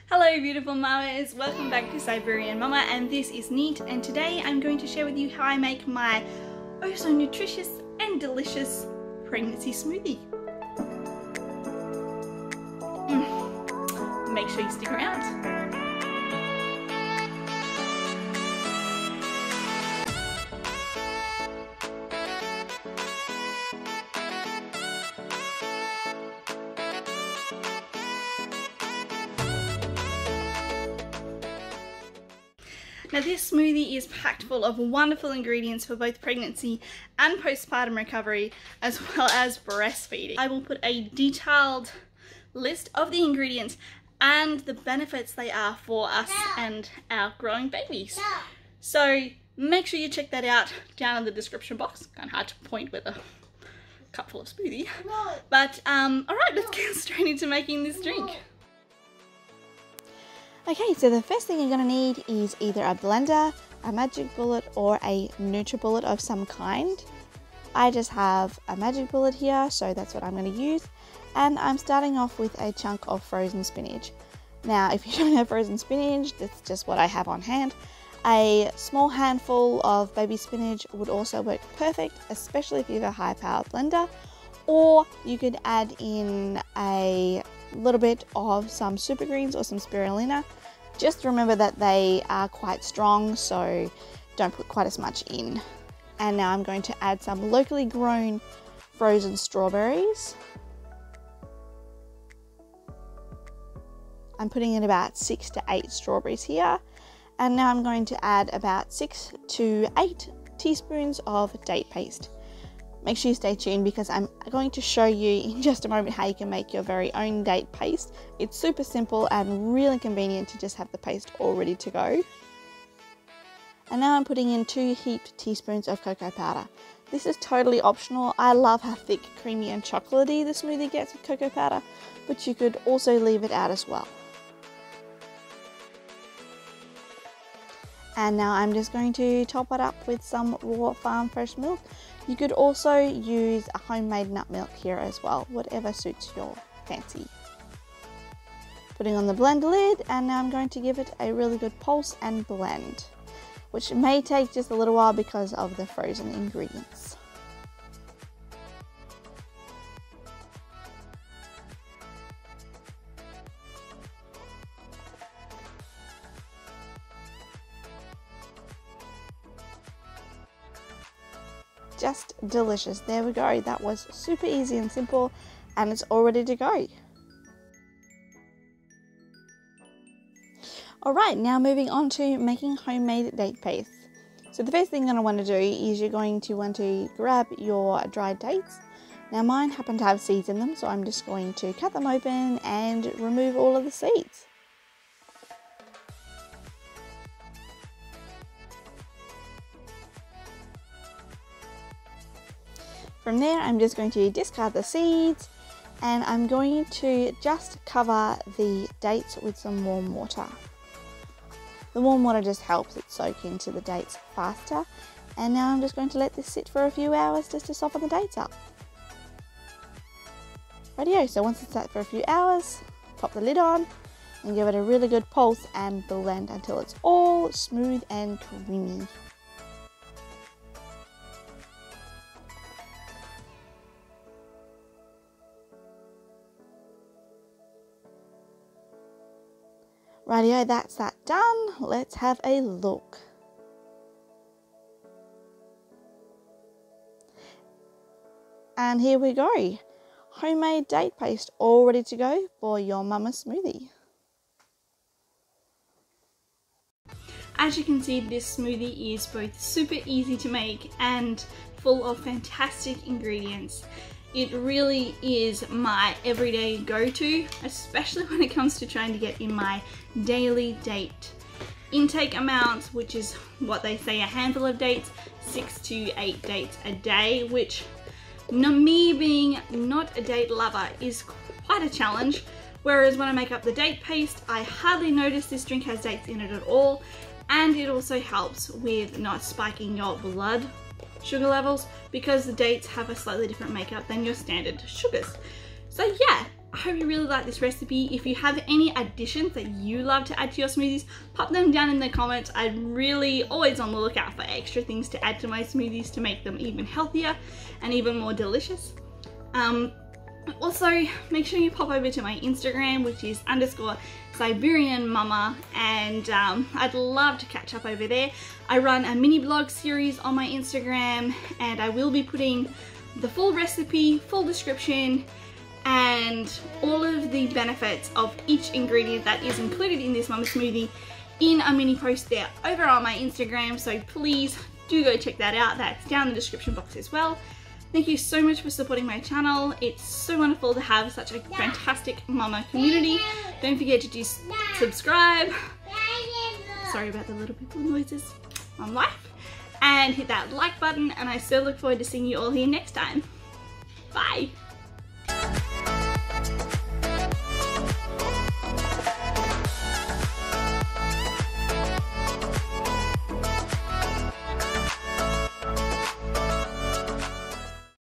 Hello beautiful mamas, welcome back to Siberian Mama, and this is Neat, and today I'm going to share with you how I make my oh so nutritious and delicious pregnancy smoothie. Make sure you stick around. Now this smoothie is packed full of wonderful ingredients for both pregnancy and postpartum recovery, as well as breastfeeding. I will put a detailed list of the ingredients and the benefits they are for us and our growing babies. So make sure you check that out down in the description box. Kind of hard to point with a cup full of smoothie. But alright, let's get straight into making this drink. Okay, so the first thing you're going to need is either a blender, a magic bullet, or a NutriBullet of some kind. I just have a magic bullet here, so that's what I'm going to use. And I'm starting off with a chunk of frozen spinach. Now, if you don't have frozen spinach, that's just what I have on hand. A small handful of baby spinach would also work perfect, especially if you have a high-powered blender. Or you could add in a little bit of some super greens or some spirulina. Just remember that they are quite strong, so don't put quite as much in. And now I'm going to add some locally grown frozen strawberries. I'm putting in about 6 to 8 strawberries here. And now I'm going to add about 6 to 8 teaspoons of date paste. Make sure you stay tuned because I'm going to show you in just a moment how you can make your very own date paste. It's super simple and really convenient to just have the paste all ready to go. And now I'm putting in 2 heaped teaspoons of cocoa powder. This is totally optional. I love how thick, creamy and chocolatey the smoothie gets with cocoa powder, but you could also leave it out as well. And now I'm just going to top it up with some raw farm fresh milk. You could also use a homemade nut milk here as well, whatever suits your fancy. Putting on the blender lid, and now I'm going to give it a really good pulse and blend, which may take just a little while because of the frozen ingredients. Just delicious. There we go. That was super easy and simple, and it's all ready to go. Alright, now moving on to making homemade date paste. So the first thing you're going to want to do is you're going to want to grab your dried dates. Now mine happen to have seeds in them, so I'm just going to cut them open and remove all of the seeds. From there, I'm just going to discard the seeds, and I'm going to just cover the dates with some warm water. The warm water just helps it soak into the dates faster. And now I'm just going to let this sit for a few hours just to soften the dates up. Rightio, so once it's sat for a few hours, pop the lid on and give it a really good pulse and blend until it's all smooth and creamy. Rightio, that's that done. Let's have a look. And here we go. Homemade date paste all ready to go for your mama smoothie. As you can see, this smoothie is both super easy to make and full of fantastic ingredients. It really is my everyday go-to, especially when it comes to trying to get in my daily date intake amounts, which is what they say, a handful of dates, 6 to 8 dates a day, which me being not a date lover is quite a challenge. Whereas when I make up the date paste, I hardly notice this drink has dates in it at all, and it also helps with not spiking your blood sugar levels because the dates have a slightly different makeup than your standard sugars. So yeah, I hope you really like this recipe. If you have any additions that you love to add to your smoothies, pop them down in the comments. I'm really always on the lookout for extra things to add to my smoothies to make them even healthier and even more delicious. Also, make sure you pop over to my Instagram, which is _SiberianMama, and I'd love to catch up over there. I run a mini blog series on my Instagram, and I will be putting the full recipe, full description, and all of the benefits of each ingredient that is included in this mama smoothie in a mini post there over on my Instagram, so please do go check that out. That's down in the description box as well. Thank you so much for supporting my channel. It's so wonderful to have such a fantastic mama community. Don't forget to subscribe. Sorry about the little people noises on life. And hit that like button, and I so look forward to seeing you all here next time. Bye.